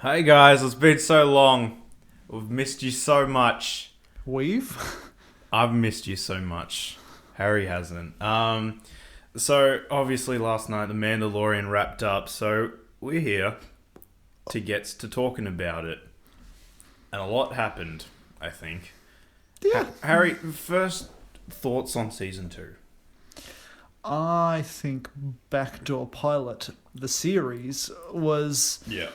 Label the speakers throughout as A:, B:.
A: Hey guys, it's been so long. We've missed you so much.
B: We've?
A: I've missed you so much. Harry hasn't. So obviously last night the Mandalorian wrapped up, so we're here to get to talking about it. And a lot happened, I think.
B: Yeah.
A: Harry, first thoughts on season 2.
B: I think Backdoor Pilot, the series, was
A: Yeah.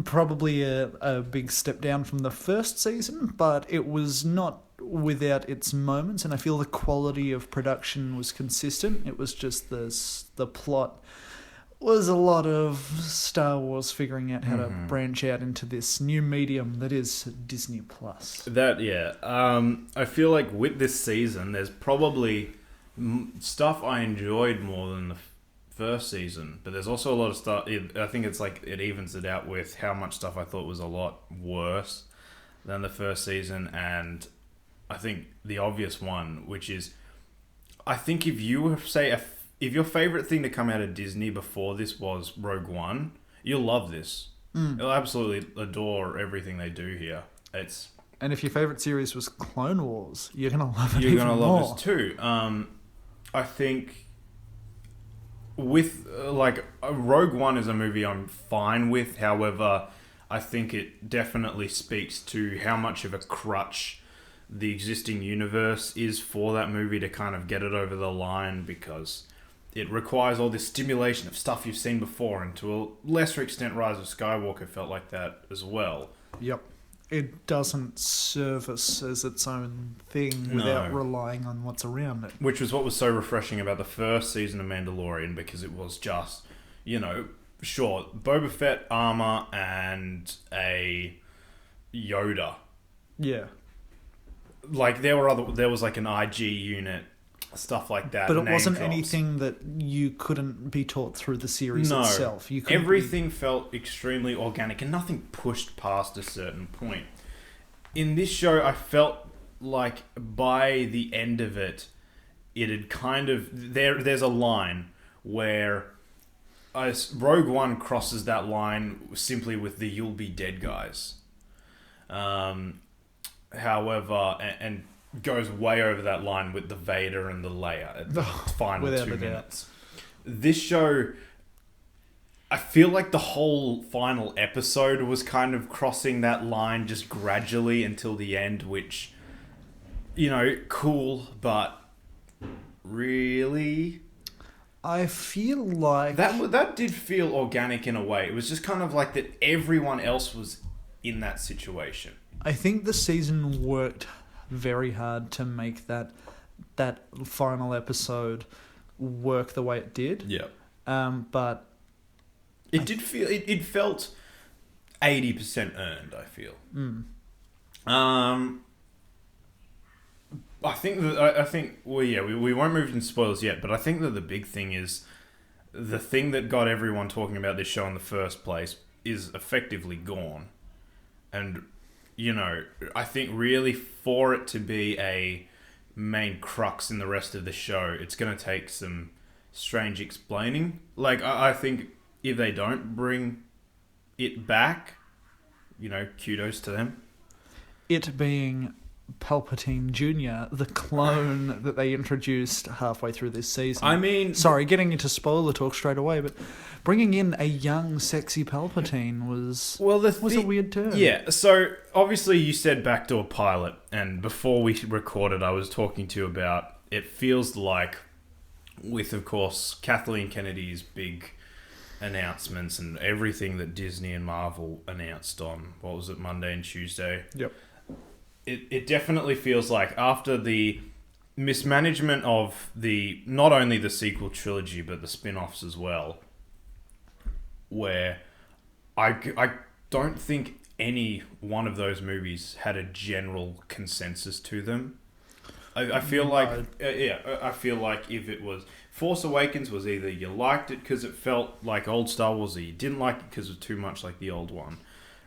B: probably a big step down from the first season, but it was not without its moments, and I feel the quality of production was consistent. It was just the plot was a lot of Star Wars figuring out how to branch out into this new medium that is Disney Plus.
A: I feel like with this season, there's probably stuff I enjoyed more than the first season, but there's also a lot of stuff. I think it's like it evens it out with how much stuff I thought was a lot worse than the first season, and I think the obvious one, which is, I think if you were if your favorite thing to come out of Disney before this was Rogue One, you'll love this. You'll absolutely adore everything they do here. It's
B: And if your favorite series was Clone Wars, you're gonna love it.
A: You're
B: even
A: gonna
B: more.
A: love this too. I think with Rogue One is a movie I'm fine with. However, I think it definitely speaks to how much of a crutch the existing universe is for that movie to kind of get it over the line, because it requires all this stimulation of stuff you've seen before, and to a lesser extent Rise of Skywalker felt like that as well.
B: Yep. It doesn't service as its own thing without relying on what's around it.
A: Which was what was so refreshing about the first season of Mandalorian, because it was just, sure, Boba Fett armor and a Yoda.
B: Yeah.
A: Like there was like an IG unit, stuff like that.
B: But it
A: name
B: wasn't
A: drops.
B: anything that you couldn't be taught through the series
A: No.
B: itself. You couldn't
A: Everything felt extremely organic and nothing pushed past a certain point. In this show, I felt like by the end of it, it had kind of... There's a line where Rogue One crosses that line simply with the "you'll be dead" guys. However, and goes way over that line with the Vader and the Leia at the final
B: without
A: 2
B: a doubt.
A: minutes. This show, I feel like the whole final episode was kind of crossing that line just gradually until the end, which, cool, but really...
B: I feel like...
A: That did feel organic in a way. It was just kind of like that everyone else was in that situation.
B: I think the season worked very hard to make that final episode work the way it did.
A: Yeah.
B: But
A: It felt 80% earned, I feel. I think we won't move into spoilers yet, but I think that the big thing is the thing that got everyone talking about this show in the first place is effectively gone. And I think really for it to be a main crux in the rest of the show, it's going to take some strange explaining. Like, I think if they don't bring it back, kudos to them.
B: it being Palpatine Jr., the clone that they introduced halfway through this season.
A: I mean...
B: Sorry, getting into spoiler talk straight away, but bringing in a young, sexy Palpatine was a weird turn.
A: Yeah, so obviously you said Backdoor Pilot, and before we recorded I was talking to you about, it feels like, with of course Kathleen Kennedy's big announcements and everything that Disney and Marvel announced on, what was it, Monday and Tuesday?
B: Yep.
A: It definitely feels like after the mismanagement of not only the sequel trilogy but the spin-offs as well, where I don't think any one of those movies had a general consensus to them. I feel like I feel like if it was Force Awakens, was either you liked it because it felt like old Star Wars, or you didn't like it because it was too much like the old one.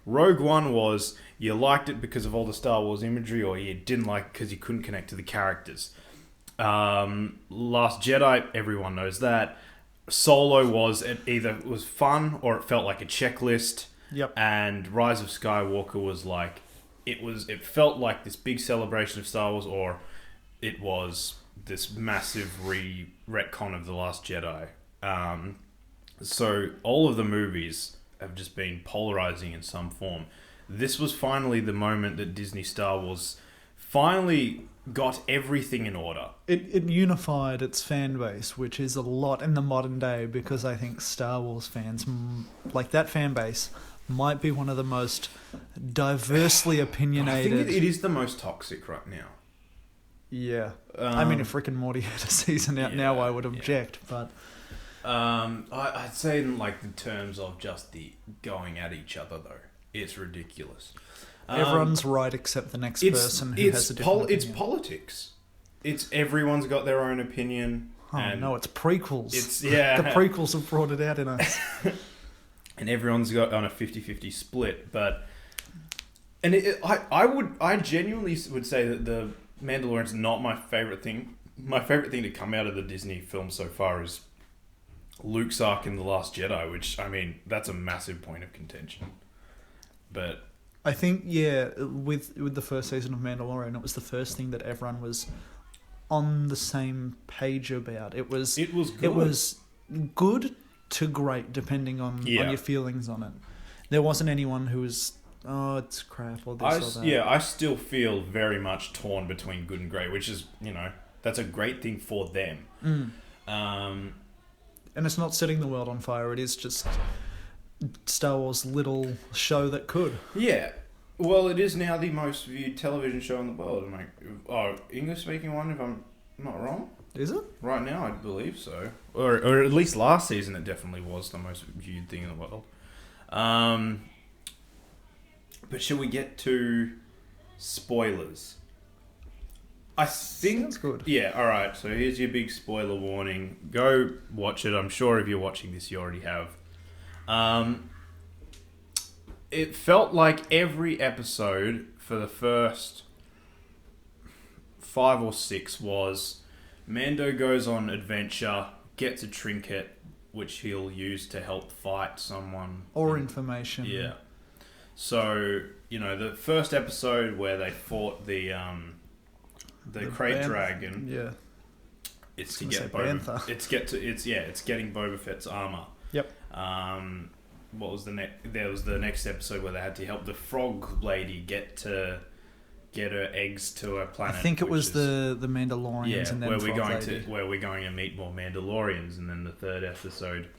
A: Rogue One was you liked it because of all the Star Wars imagery, or you didn't like it because you couldn't connect to the characters. Last Jedi, everyone knows that. Solo was, it either was fun or it felt like a checklist.
B: Yep.
A: And Rise of Skywalker was like, it felt like this big celebration of Star Wars, or it was this massive retcon of The Last Jedi. So all of the movies have just been polarizing in some form. This was finally the moment that Disney Star Wars finally got everything in order.
B: It unified its fan base, which is a lot in the modern day, because I think Star Wars fans, like that fan base, might be one of the most diversely opinionated.
A: I think it is the most toxic right now.
B: Yeah. I mean, if Rick and Morty had a season out now, I would object, but...
A: I'd say in like the terms of just the going at each other, though. It's ridiculous.
B: Everyone's right except the next person who has a different opinion.
A: It's politics. It's everyone's got their own opinion.
B: Oh,
A: and
B: no, it's prequels.
A: The
B: prequels have brought it out in us.
A: And everyone's got on a 50-50 split, but... And I genuinely would say that the Mandalorian's not my favourite thing. My favourite thing to come out of the Disney film so far is Luke's arc in The Last Jedi, which, I mean, that's a massive point of contention. But...
B: I think, yeah, with the first season of Mandalorian, it was the first thing that everyone was on the same page about. It was good. It was good to great, depending on your feelings on it. There wasn't anyone who was, oh, it's crap, or this or that.
A: Yeah, I still feel very much torn between good and great, which is, that's a great thing for them.
B: And it's not setting the world on fire, it is just Star Wars' little show that could.
A: Yeah. Well, it is now the most viewed television show in the world. I'm like, English-speaking one, if I'm not wrong.
B: Is it?
A: Right now, I believe so. Or at least last season, it definitely was the most viewed thing in the world. But shall we get to spoilers? I think...
B: Sounds good.
A: Yeah, alright. So here's your big spoiler warning. Go watch it. I'm sure if you're watching this, you already have. It felt like every episode for the first 5 or 6 was Mando goes on adventure, gets a trinket, which he'll use to help fight someone.
B: Or information.
A: Yeah. So, the first episode where they fought the crate dragon.
B: Yeah.
A: It's to get Boba. It's getting Boba Fett's armor.
B: Yep.
A: What was the next? There was the next episode where they had to help the frog lady get her eggs to a planet.
B: I think it was the Mandalorians, and then
A: where we're going to meet more Mandalorians, and then the third episode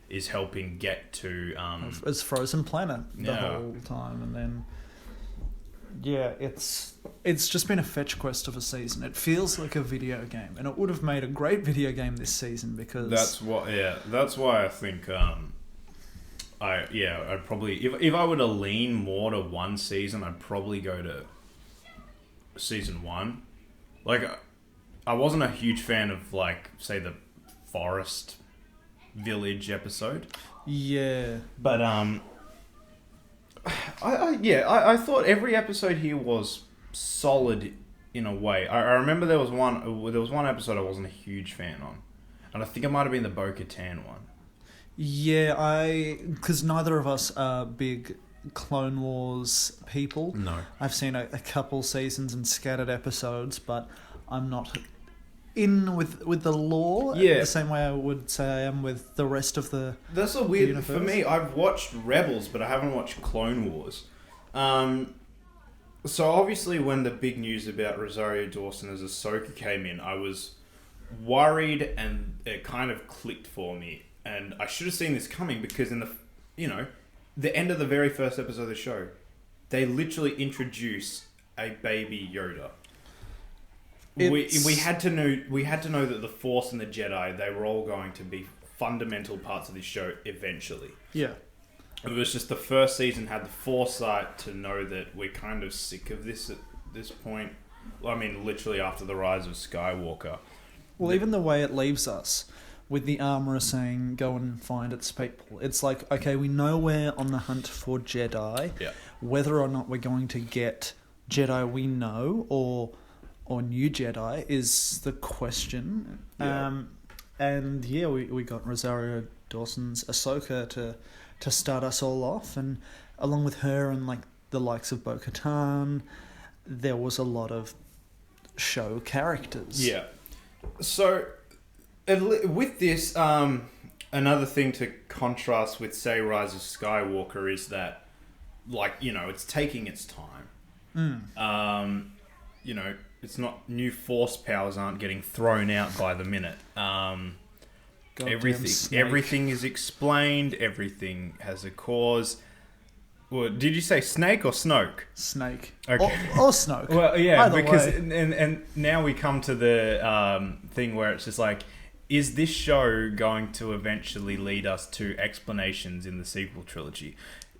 A: is helping get to
B: it's frozen planet the whole time, and then it's just been a fetch quest of a season. It feels like a video game, and it would have made a great video game this season because
A: that's why I think I'd probably if I were to lean more to one season, I'd probably go to season 1. Like, I wasn't a huge fan of, like, say, the forest village episode.
B: Yeah,
A: but I thought every episode here was solid in a way. I remember there was one episode I wasn't a huge fan on, and I think it might have been the Bo-Katan one.
B: Yeah, because neither of us are big Clone Wars people.
A: No.
B: I've seen a couple seasons and scattered episodes, but I'm not in with the lore the same way I would say I am with the rest of the
A: That's a weird... universe. For me, I've watched Rebels, but I haven't watched Clone Wars. So obviously when the big news about Rosario Dawson as Ahsoka came in, I was worried, and it kind of clicked for me. And I should have seen this coming, because in the end of the very first episode of the show, they literally introduce a baby Yoda. We had to know that the Force and the Jedi, they were all going to be fundamental parts of this show eventually.
B: Yeah.
A: It was just the first season had the foresight to know that we're kind of sick of this at this point. I mean, literally after the rise of Skywalker.
B: Well, even the way it leaves us, with the armourer saying, go and find its people. It's like, okay, we know we're on the hunt for Jedi.
A: Yeah. Whether
B: or not we're going to get Jedi we know or new Jedi is the question.
A: Yeah.
B: We got Rosario Dawson's Ahsoka to start us all off. And along with her and like the likes of Bo-Katan, there was a lot of show characters.
A: Yeah. So with this, another thing to contrast with, say, Rise of Skywalker is that, like, you know, it's taking its time. You know, it's not, new force powers aren't getting thrown out by the minute. Everything is explained. Everything has a cause. Well, did you say Snake or Snoke?
B: Snake.
A: Okay.
B: Or Snoke.
A: Well, yeah,
B: Either
A: because
B: way.
A: and now we come to the thing where it's just like, is this show going to eventually lead us to explanations in the sequel trilogy?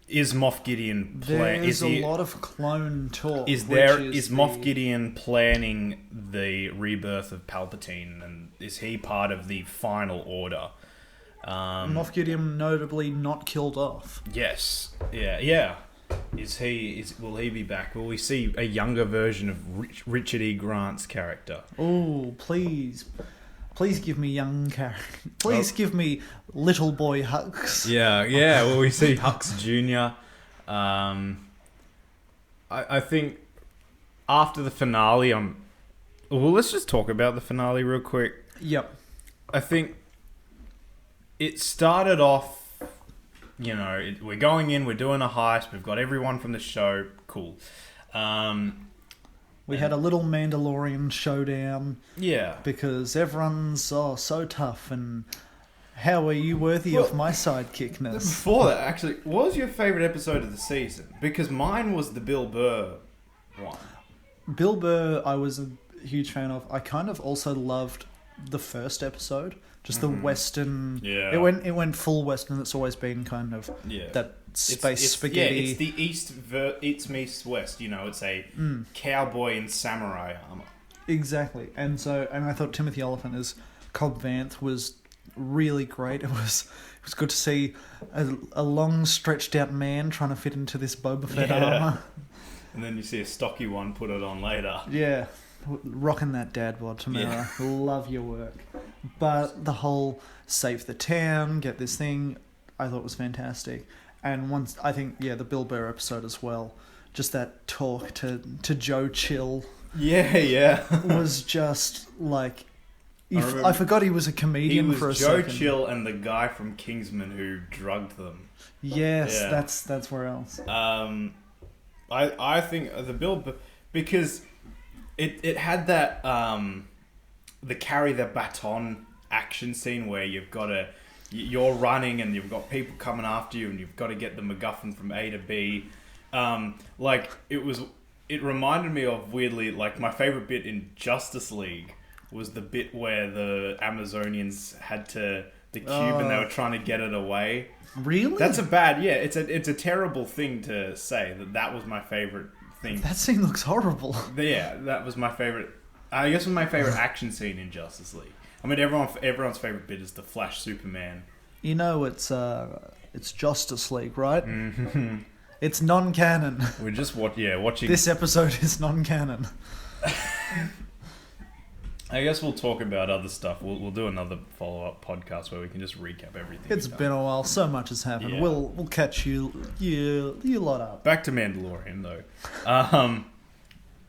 A: Is Moff Gideon
B: There's a lot of clone talk.
A: Is Moff Gideon planning the rebirth of Palpatine, and is he part of the Final Order?
B: Moff Gideon notably not killed off.
A: Yes. Yeah. Will he be back? Will we see a younger version of Richard E. Grant's character?
B: Oh, please give me young character. Please give me little boy Hux.
A: Yeah. Will we see Hux Jr.? I think after the finale, well, let's just talk about the finale real quick.
B: Yep.
A: I think it started off, you know, we're going in, we're doing a heist, we've got everyone from the show, cool.
B: We had a little Mandalorian showdown.
A: Yeah.
B: Because everyone's so tough, and how are you worthy of my sidekickness?
A: Before that, actually, what was your favourite episode of the season? Because mine was the Bill Burr one.
B: Bill Burr, I was a huge fan of. I kind of also loved the first episode. Just the Western...
A: Yeah.
B: It went full Western. It's always been kind of that space spaghetti.
A: Yeah, it's the East meets West. You know, it's a cowboy and samurai armor.
B: Exactly. And I thought Timothy Olyphant as Cobb Vanth was really great. It was good to see a long, stretched out man trying to fit into this Boba Fett armor.
A: And then you see a stocky one put it on later.
B: Yeah. Rocking that dad bod, Tamara. Yeah. Love your work. But the whole save the town, get this thing, I thought was fantastic. And once, I think, the Bill Burr episode as well, just that talk to Joe Chill.
A: Yeah.
B: Was just like, I forgot he was a comedian for a second.
A: Joe Chill and the guy from Kingsman who drugged them.
B: Yes, that's where else.
A: I think the Bill, because it had that the carry the baton action scene where you're running and you've got people coming after you and you've got to get the MacGuffin from A to B. It reminded me of, weirdly, like, my favorite bit in Justice League was the bit where the Amazonians had the cube and they were trying to get it away.
B: Really?
A: That's it's a terrible thing to say, that was my favorite thing.
B: That scene looks horrible.
A: Yeah, that was my favorite. I guess it was my favorite action scene in Justice League. I mean, everyone's favorite bit is the Flash Superman.
B: You know, it's Justice League, right?
A: Mm-hmm.
B: It's non-canon.
A: We're just watching.
B: This episode is non-canon.
A: I guess we'll talk about other stuff. We'll do another follow-up podcast where we can just recap everything.
B: It's been a while. So much has happened. Yeah. We'll catch you lot up.
A: Back to Mandalorian though.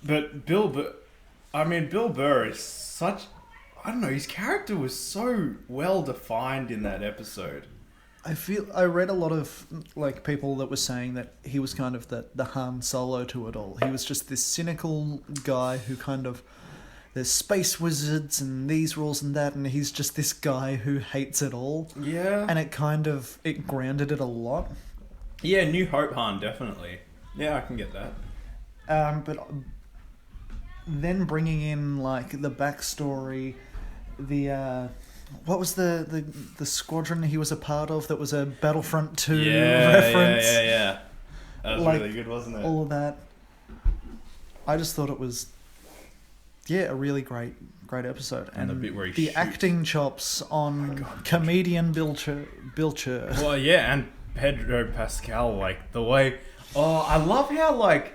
A: But Bill Burr is such... I don't know, his character was so well defined in that episode.
B: I read a lot of like people that were saying that he was kind of the Han Solo to it all. He was just this cynical guy who kind of... There's space wizards and these rules and that, and he's just this guy who hates it all.
A: Yeah.
B: And it grounded it a lot.
A: Yeah, New Hope Han, definitely. Yeah, I can get that.
B: But then bringing in like the backstory, what was the squadron he was a part of that was a Battlefront 2 reference?
A: Yeah. That was really good, wasn't it?
B: All of that. I just thought it was... Yeah, a really great episode. And
A: the bit where
B: the acting chops on comedian Bill Chur.
A: Well, yeah, and Pedro Pascal, like, the way... Oh, I love how, like,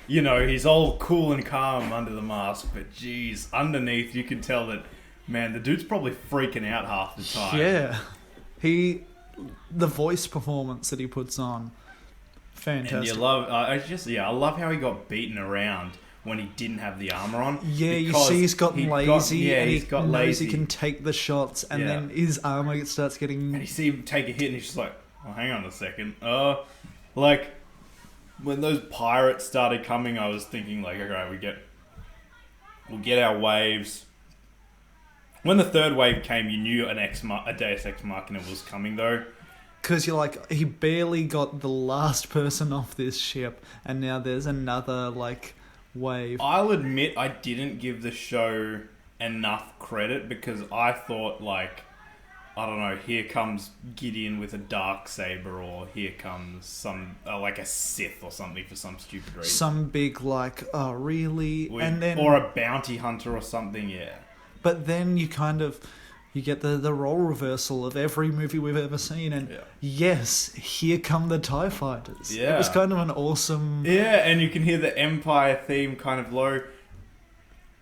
A: you know, he's all cool and calm under the mask, but geez, underneath you can tell that, man, the dude's probably freaking out half the time.
B: Yeah. the voice performance that he puts on, fantastic.
A: And you love, I love how he got beaten around when he didn't have the armor on.
B: Yeah, you see he's gotten lazy, and he knows
A: lazy.
B: he can take the shots, and then his armor starts getting...
A: And you see him take a hit, and he's just like, oh, hang on a second. Like, when those pirates started coming, I was thinking, like, okay, we'll get our waves. When the third wave came, you knew a Deus Ex Machina was coming, though.
B: Because you're like, he barely got the last person off this ship, and now there's another, like... wave.
A: I'll admit I didn't give the show enough credit because I thought, like, I don't know, here comes Gideon with a Darksaber, or here comes some, like a Sith or something for some stupid reason.
B: Some big, like, oh, really?
A: Or a bounty hunter or something, yeah.
B: But then you kind of... You get the role reversal of every movie we've ever seen, and yes, here come the TIE Fighters.
A: Yeah.
B: It was kind of an awesome...
A: Yeah, and you can hear the Empire theme kind of low.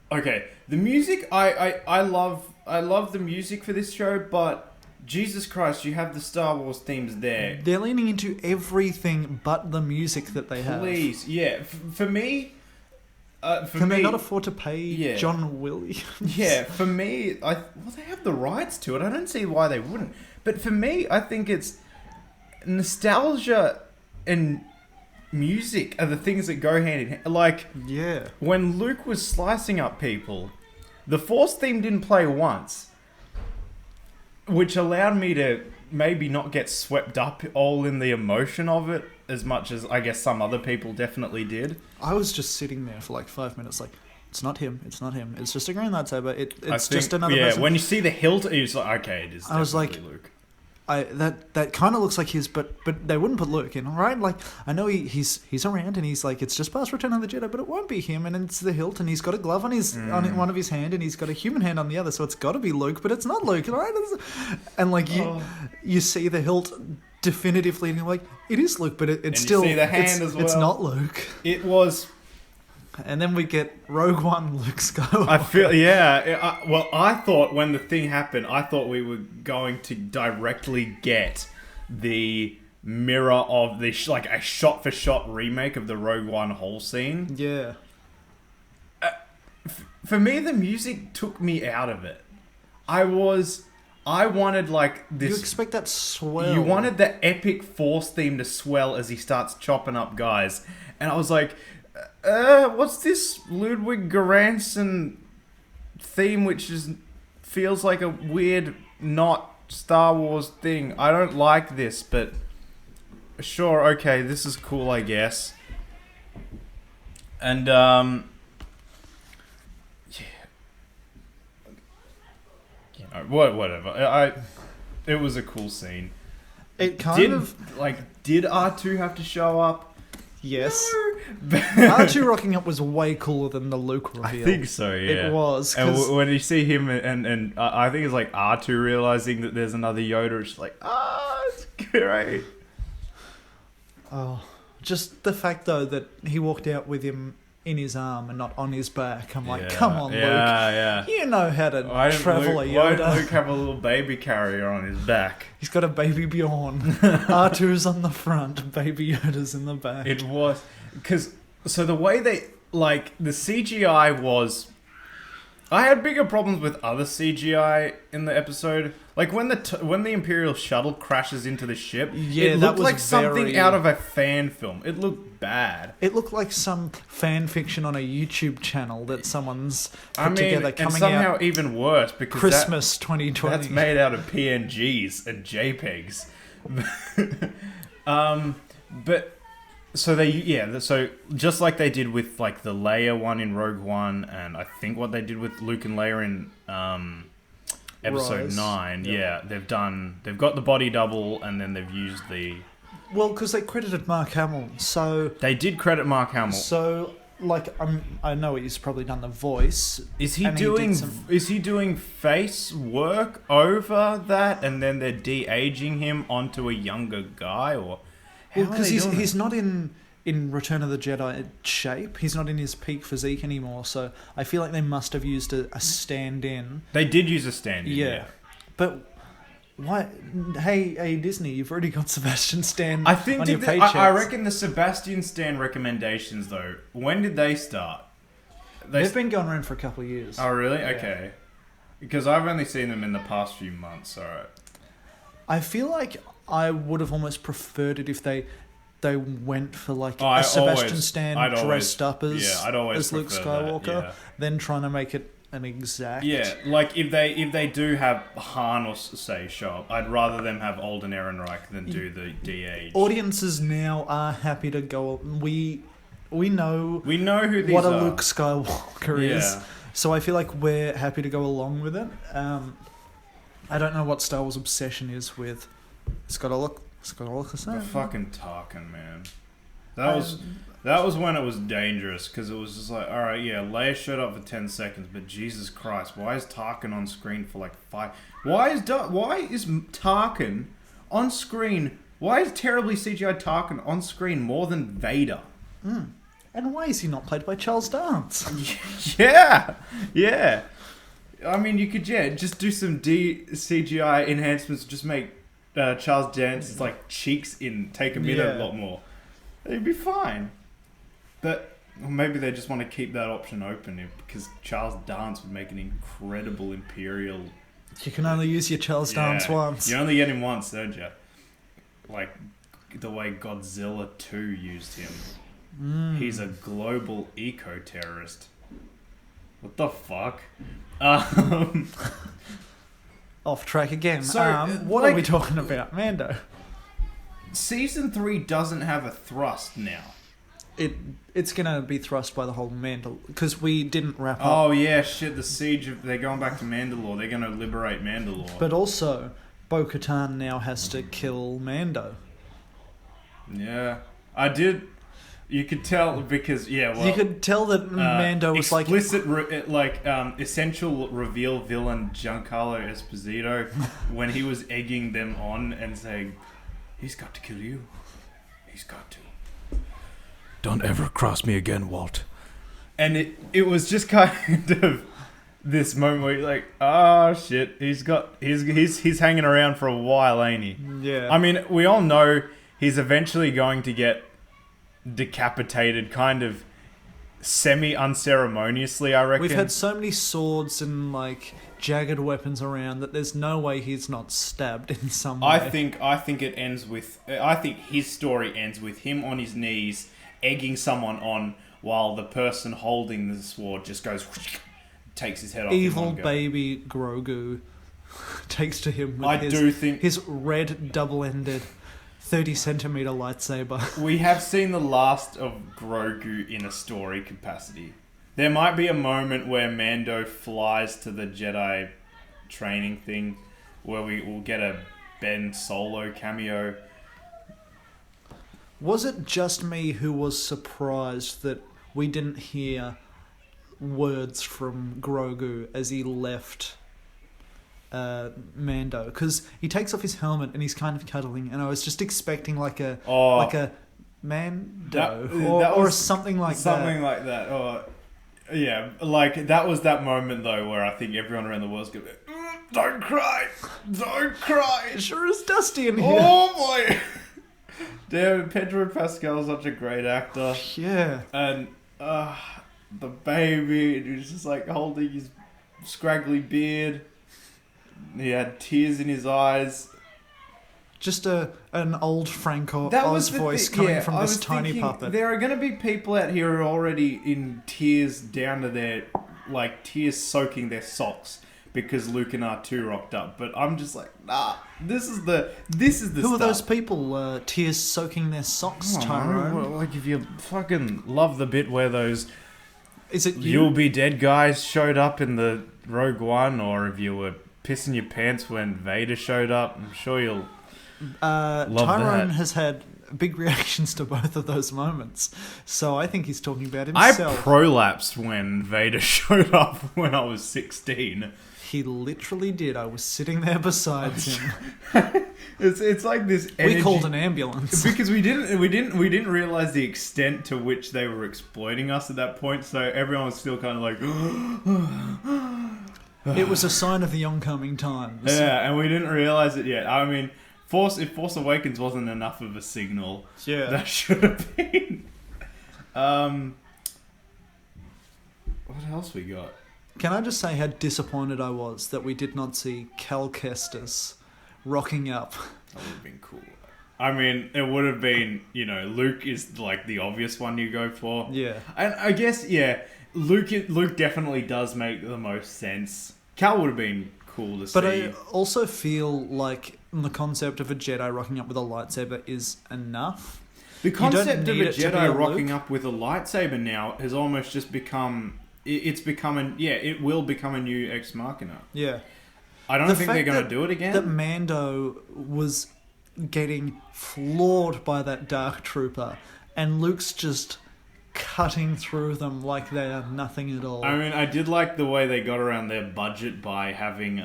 A: Okay, the music, I love the music for this show, but Jesus Christ, you have the Star Wars themes there.
B: They're leaning into everything but the music that they have.
A: Please, yeah. For me...
B: Can they not afford to pay John Williams?
A: Yeah, for me, they have the rights to it. I don't see why they wouldn't. But for me, I think it's nostalgia and music are the things that go hand in hand. Like, when Luke was slicing up people, the Force theme didn't play once, which allowed me to maybe not get swept up all in the emotion of it as much as I guess some other people definitely did.
B: I was just sitting there for like 5 minutes like, it's not him, it's just a green lightsaber, it's just another person.
A: When you see the hilt, it's like, okay, it is definitely Luke.
B: That kind of looks like his, but they wouldn't put Luke in, right? Like, I know he's around, and he's like, it's just past Return of the Jedi, but it won't be him, and it's the hilt, and he's got a glove on on one of his hand, and he's got a human hand on the other, so it's got to be Luke, but it's not Luke, right? And like you see the hilt definitively, and you're like, it is Luke, but it's still,
A: you see the hand as well.
B: It's not Luke.
A: It was.
B: And then we get Rogue One, Luke Skywalker.
A: I feel, I thought when the thing happened, I thought we were going to directly get the mirror of the, like a shot-for-shot remake of the Rogue One whole scene.
B: Yeah.
A: For me, the music took me out of it. I wanted, like, this...
B: You expect that swell.
A: You wanted the epic Force theme to swell as he starts chopping up guys. And I was like... what's this Ludwig Göransson theme, which feels like a weird, not Star Wars thing? I don't like this, but sure, okay, this is cool, I guess. And whatever. It was a cool scene.
B: It did
A: R2 have to show up?
B: Yes. R2 rocking up was way cooler than the Luke reveal.
A: I think so, yeah.
B: It was.
A: And when you see him, and I think it's like R2 realizing that there's another Yoda, it's like, it's great.
B: Oh, just the fact, though, that he walked out with him in his arm and not on his back. I'm like, come on, Luke. Yeah. You know how to travel a Yoda.
A: Why did Luke have a little baby carrier on his back?
B: He's got a baby Bjorn. R2's on the front, baby Yoda's in the back.
A: It was... So the way they... Like, the CGI was... I had bigger problems with other CGI in the episode. Like, when the Imperial shuttle crashes into the ship, it looked like something out of a fan film. It looked bad.
B: It looked like some fan fiction on a YouTube channel that someone's put together coming
A: and somehow
B: out
A: even worse because
B: Christmas 2020.
A: That's made out of PNGs and JPEGs. But so just like they did with like the Leia one in Rogue One, and I think what they did with Luke and Leia in Episode 9, they've got the body double, and then they've used the...
B: Well, because they credited Mark Hamill, so...
A: They did credit Mark Hamill.
B: So, like, I know he's probably done the voice.
A: Is he doing face work over that, and then they're de-aging him onto a younger guy, or...
B: Well, because he's not in Return of the Jedi shape. He's not in his peak physique anymore, so I feel like they must have used a stand-in.
A: They did use a stand-in, yeah.
B: But Why? Hey, Disney, you've already got Sebastian Stan
A: I think
B: on your paychecks.
A: I reckon the Sebastian Stan recommendations, though, when did they start?
B: They've been going around for a couple of years.
A: Oh, really?
B: Yeah.
A: Okay. Because I've only seen them in the past few months, alright.
B: I feel like I would have almost preferred it if they went for like
A: Oh,
B: a Sebastian Stan dressed up as Luke Skywalker,
A: that, yeah.
B: then trying to make it an exact.
A: Yeah, like if they do have Han or say show up, I'd rather them have Alden Ehrenreich than do the de-age.
B: Audiences now are happy to go. We know
A: who these
B: what
A: are.
B: a Luke Skywalker is, so I feel like we're happy to go along with it. I don't know what Star Wars obsession is with. It's got to look the same.
A: The fucking Tarkin, man. That was when it was dangerous, because it was just like, alright, yeah, Leia showed up for 10 seconds, but Jesus Christ, why is Tarkin on screen for like 5... Why is Tarkin on screen... Why is terribly CGI Tarkin on screen more than Vader?
B: Mm. And why is he not played by Charles Dance?
A: Yeah! I mean, you could, just do some CGI enhancements, just make Charles Dance's like cheeks take a minute a lot more. It'd be fine. But maybe they just want to keep that option open because Charles Dance would make an incredible Imperial.
B: You can only use your Charles Dance once.
A: You only get him once, don't you? Like the way Godzilla 2 used him. He's a global eco-terrorist. What the fuck?
B: Off track again.
A: So,
B: what are we talking about? Mando.
A: Season 3 doesn't have a thrust now.
B: It's gonna be thrust by the whole Mandalore because we didn't wrap up.
A: Oh yeah, shit! The siege of they're going back to Mandalore. They're gonna liberate Mandalore.
B: But also, Bo-Katan now has to kill Mando.
A: Yeah, I did. You could tell because you
B: could tell that Mando was
A: essential reveal villain Giancarlo Esposito when he was egging them on and saying, "He's got to kill you. He's got to. Don't ever cross me again, Walt." And it was just kind of this moment where you're like, "Oh shit, he's hanging around for a while, ain't he?"
B: Yeah.
A: I mean, we all know he's eventually going to get decapitated, kind of semi-unceremoniously, I reckon.
B: We've had so many swords and like jagged weapons around that there's no way he's not stabbed in some way.
A: I think it ends with. I think his story ends with him on his knees, egging someone on, while the person holding the sword just goes, takes his head off.
B: Evil baby Grogu takes to him with his red double-ended 30-centimeter lightsaber.
A: We have seen the last of Grogu in a story capacity. There might be a moment where Mando flies to the Jedi training thing, where we will get a Ben Solo cameo.
B: Was it just me who was surprised that we didn't hear words from Grogu as he left Mando? Because he takes off his helmet and he's kind of cuddling, and I was just expecting like a Mando or something like that.
A: Something like that. Or yeah, like that was that moment though where I think everyone around the world's going, "Don't cry, don't cry."
B: It sure is dusty in here.
A: Oh boy. Damn, Pedro Pascal is such a great actor.
B: Yeah.
A: And the baby, he was just like holding his scraggly beard. He had tears in his eyes.
B: Just an old Frank Oz voice coming from this tiny puppet.
A: There are going to be people out here who are already in tears down to their, like, tears soaking their socks because Luke and R2 rocked up. But I'm just like, nah, this is the
B: Who
A: stuff.
B: are those people tears soaking their socks, Tyrone?
A: Well, like, if you fucking love the bit where those
B: Is it
A: You'll Be Dead guys showed up in the Rogue One, or if you were pissing your pants when Vader showed up, I'm sure you'll love
B: Tyrone
A: that.
B: has had big reactions to both of those moments, so I think he's talking about himself.
A: I prolapsed when Vader showed up when I was 16.
B: He literally did. I was sitting there beside him.
A: It's like this energy.
B: We called an ambulance
A: because we didn't realize the extent to which they were exploiting us at that point. So everyone was still kind of like,
B: It was a sign of the oncoming times.
A: Yeah, and we didn't realize it yet. I mean, if Force Awakens wasn't enough of a signal, that should have been. What else we got?
B: Can I just say how disappointed I was that we did not see Cal Kestis rocking up?
A: That would have been cool. I mean, it would have been, Luke is like the obvious one you go for.
B: Yeah.
A: And I guess, Luke definitely does make the most sense. Cal would have been cool to see.
B: But I also feel like the concept of a Jedi rocking up with a lightsaber is enough.
A: The concept of a Jedi rocking up with a lightsaber now has almost just become... it will become a new Ex Machina.
B: Yeah.
A: I don't think they're going to do it again.
B: That Mando was getting floored by that Dark Trooper, and Luke's just cutting through them like they are nothing at all.
A: I mean, I did like the way they got around their budget by having...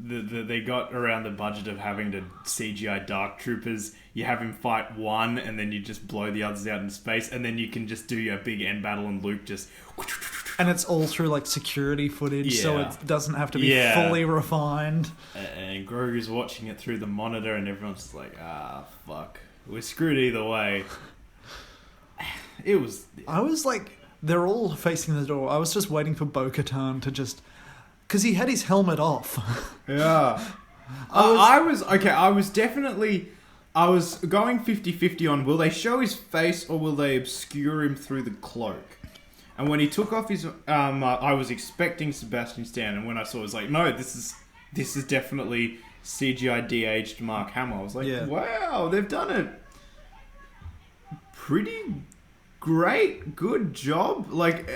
A: they got around the budget of having to CGI Dark Troopers. You have him fight one, and then you just blow the others out in space, and then you can just do your big end battle, and Luke just...
B: And it's all through like security footage, so it doesn't have to be fully refined.
A: And Grogu's watching it through the monitor, and everyone's just like, fuck. We're screwed either way. It was...
B: I was like... They're all facing the door. I was just waiting for Bo-Katan to just... Because he had his helmet off.
A: Yeah. I was going 50-50 on will they show his face or will they obscure him through the cloak? And when he took off his... I was expecting Sebastian Stan, and when I saw it, I was like, no, this is definitely CGI de-aged Mark Hamill. I was like, wow, they've done it. Pretty great. Good job. Like...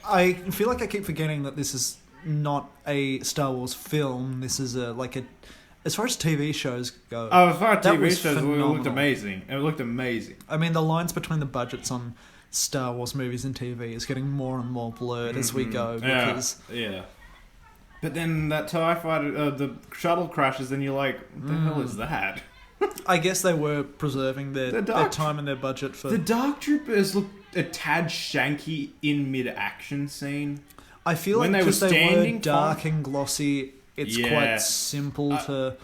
B: I feel like I keep forgetting that this is... not a Star Wars film. This is as far as TV shows go.
A: Oh, as far as TV shows, it looked amazing. It looked amazing.
B: I mean, the lines between the budgets on Star Wars movies and TV is getting more and more blurred as we go. Because
A: But then that TIE fighter, the shuttle crashes, and you're like, what the hell is that?
B: I guess they were preserving their time and their budget for...
A: The Dark Troopers looked a tad shanky in mid-action scene.
B: I feel like because they were dark and glossy, it's quite simple to...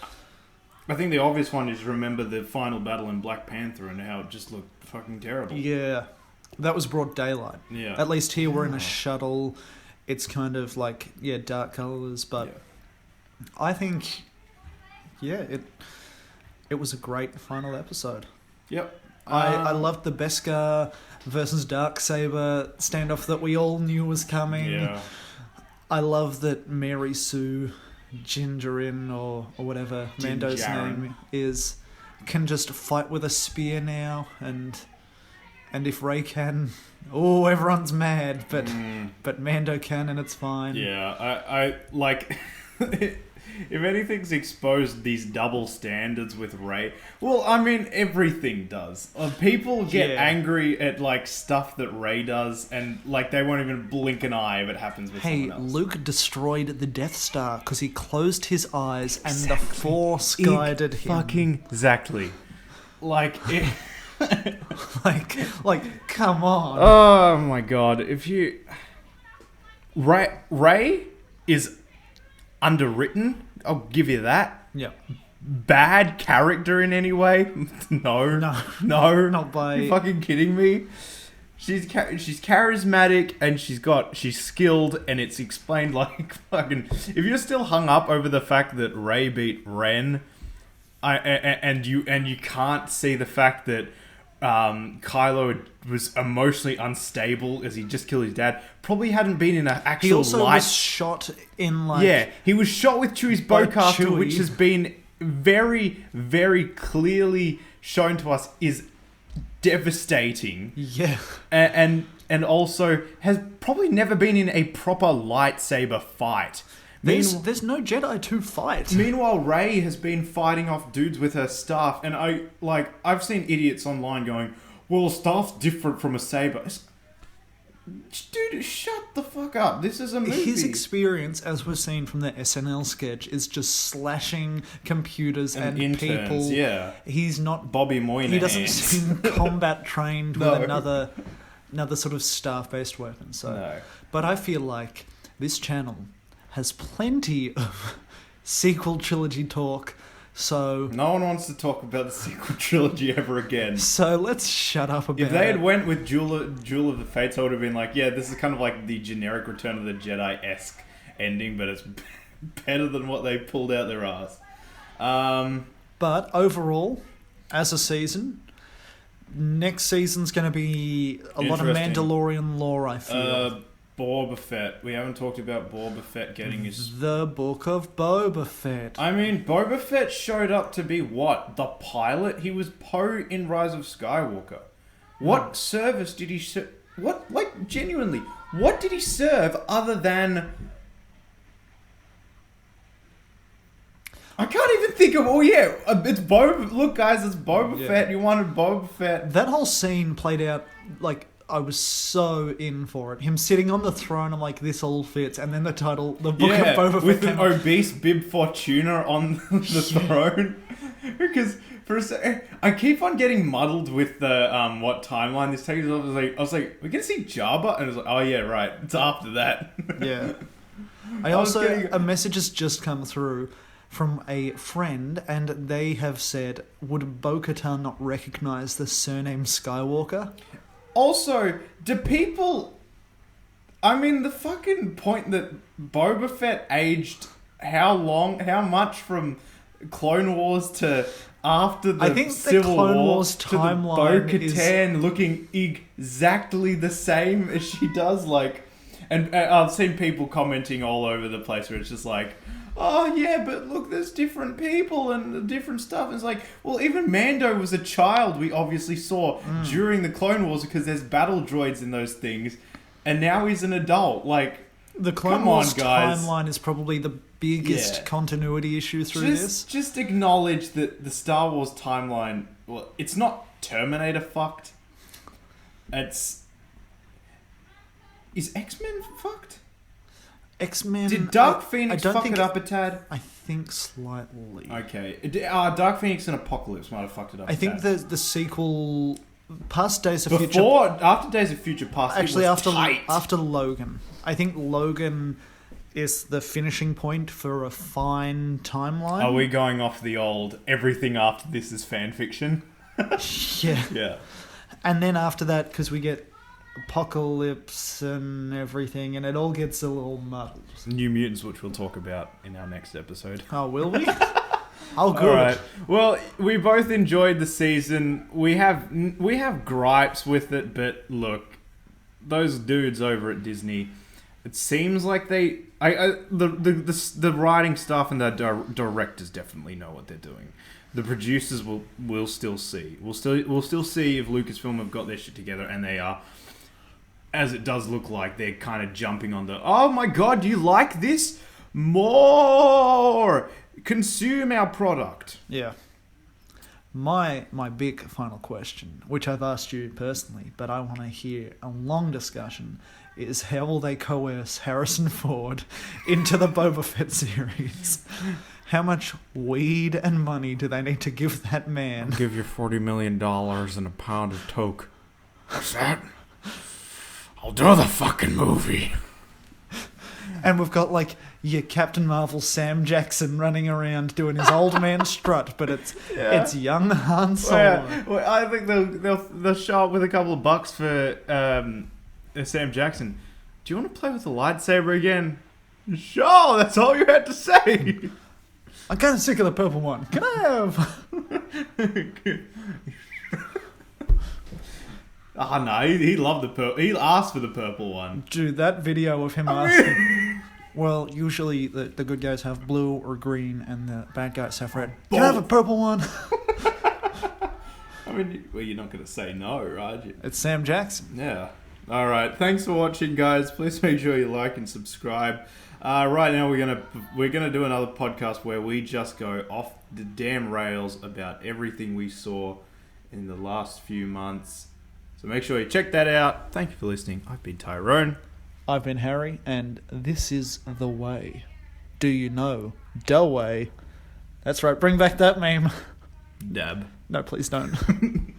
A: I think the obvious one is remember the final battle in Black Panther and how it just looked fucking terrible. Yeah.
B: That was broad daylight.
A: Yeah.
B: At least here we're in a shuttle. It's kind of like, dark colours, but I think, it was a great final episode.
A: Yep.
B: I loved the Beskar versus Darksaber standoff that we all knew was coming.
A: Yeah.
B: I love that Mary Sue Gingerin or whatever Mando's name is can just fight with a spear now, and if Rey can, everyone's mad, but Mando can, and it's fine.
A: Yeah, I like... If anything's exposed these double standards with Rey, well, I mean, everything does. People get angry at like stuff that Rey does, and like they won't even blink an eye if it happens with someone else.
B: Luke destroyed the Death Star because he closed his eyes and the Force guided him.
A: Fucking exactly. Like it.
B: like, come on.
A: Oh my god! If you Rey is underwritten, I'll give you that.
B: Yeah.
A: Bad character in any way? No.
B: Not by...
A: You fucking kidding me? She's charismatic and she's skilled, and it's explained like fucking... If you're still hung up over the fact that Rey beat Ren, and you can't see the fact that Kylo was emotionally unstable as he just killed his dad. Probably hadn't been in an actual...
B: He also was shot in like...
A: Yeah, he was shot with Chewie's bowcaster, which has been very, very clearly shown to us is devastating.
B: Yeah.
A: And also has probably never been in a proper lightsaber fight.
B: There's no Jedi to fight.
A: Meanwhile, Rey has been fighting off dudes with her staff, and I've seen idiots online going, "Well, a staff's different from a saber." Dude, shut the fuck up. This is a movie.
B: His experience, as we've seen from the SNL sketch, is just slashing computers and
A: interns,
B: people.
A: Yeah.
B: He's not
A: Bobby Moynihan.
B: He doesn't seem combat trained with another sort of staff-based weapon. So,
A: no.
B: But I feel like this channel has plenty of sequel trilogy talk. So
A: no one wants to talk about the sequel trilogy ever again.
B: So let's shut up about it.
A: If they had went with Duel of the Fates, I would have been like, yeah, this is kind of like the generic Return of the Jedi-esque ending, but it's better than what they pulled out their ass.
B: But overall, as a season, next season's going to be a lot of Mandalorian lore, I feel.
A: Boba Fett. We haven't talked about Boba Fett getting his...
B: The Book of Boba Fett.
A: I mean, Boba Fett showed up to be what? The pilot? He was Poe in Rise of Skywalker. What service did he... What, like, genuinely, what did he serve other than... I can't even think of... Oh, yeah, it's Boba... Look, guys, it's Boba Fett. You wanted Boba Fett.
B: That whole scene played out, like... I was so in for it. Him sitting on the throne, I'm like, this all fits. And then the title, The Book of Boba Fett.
A: With an obese Bib Fortuna on the throne. Because for a second, I keep on getting muddled with the what timeline this takes. I was like, we're going to see Jabba? And I was like, oh yeah, right. It's after that.
B: Yeah. A message has just come through from a friend, and they have said, would Bo-Katan not recognize the surname Skywalker?
A: Also, do people... I mean, the fucking point that Boba Fett aged how much from Clone Wars to after the Civil War
B: Wars timeline
A: to the Bo-Katan looking exactly the same as she does, like... And I've seen people commenting all over the place where it's just like... Oh, yeah, but look, there's different people and different stuff. And it's like, well, even Mando was a child we obviously saw during the Clone Wars because there's battle droids in those things. And now he's an adult. Like,
B: the Clone Wars timeline is probably the biggest continuity issue through this.
A: Just acknowledge that the Star Wars timeline, well, it's not Terminator fucked. Is X-Men fucked?
B: X-Men...
A: Did Dark Phoenix fuck it up a tad?
B: I think slightly.
A: Okay. Dark Phoenix and Apocalypse might have fucked it up
B: I think the sequel... Past Days of
A: After Days of Future Past,
B: actually,
A: it was tight.
B: After Logan. I think Logan is the finishing point for a fine timeline.
A: Are we going off the old, everything after this is fan fiction?
B: Yeah.
A: Yeah.
B: And then after that, because we get... Apocalypse and everything, and it all gets a little muddled.
A: New Mutants, which we'll talk about in our next episode.
B: Oh, will we? Oh, good.
A: All right. Well, we both enjoyed the season. We have gripes with it, but look, those dudes over at Disney, it seems like the writing staff and the directors definitely know what they're doing. The producers will still see. We'll still see if Lucasfilm have got their shit together, and they are. As it does look like they're kind of jumping on the, oh my god, do you like this? More! Consume our product.
B: Yeah. My big final question, which I've asked you personally, but I want to hear a long discussion, is how will they coerce Harrison Ford into the Boba Fett series? How much weed and money do they need to give that man?
A: I'll give you $40 million and a pound of toke. What's that? I'll do the fucking movie.
B: And we've got, like, your Captain Marvel Sam Jackson running around doing his old man strut, but it's young Han Solo.
A: Well, I think they'll show up with a couple of bucks for Sam Jackson. Do you want to play with the lightsaber again? Sure, that's all you had to say.
B: I'm kind of sick of the purple one. Can I have...
A: Oh no, he loved the purple. He asked for the purple one.
B: Dude, that video of him asking... Well, usually the good guys have blue or green, and the bad guys have red. Can I have a purple one?
A: I mean, well, you're not going to say no, right?
B: It's Sam Jackson.
A: Yeah. All right. Thanks for watching, guys. Please make sure you like and subscribe. Right now, we're gonna do another podcast where we just go off the damn rails about everything we saw in the last few months. So make sure you check that out. Thank you for listening. I've been Tyrone.
B: I've been Harry, and this is The Way. Do you know the way? That's right, bring back that meme.
A: Dab.
B: No, please don't.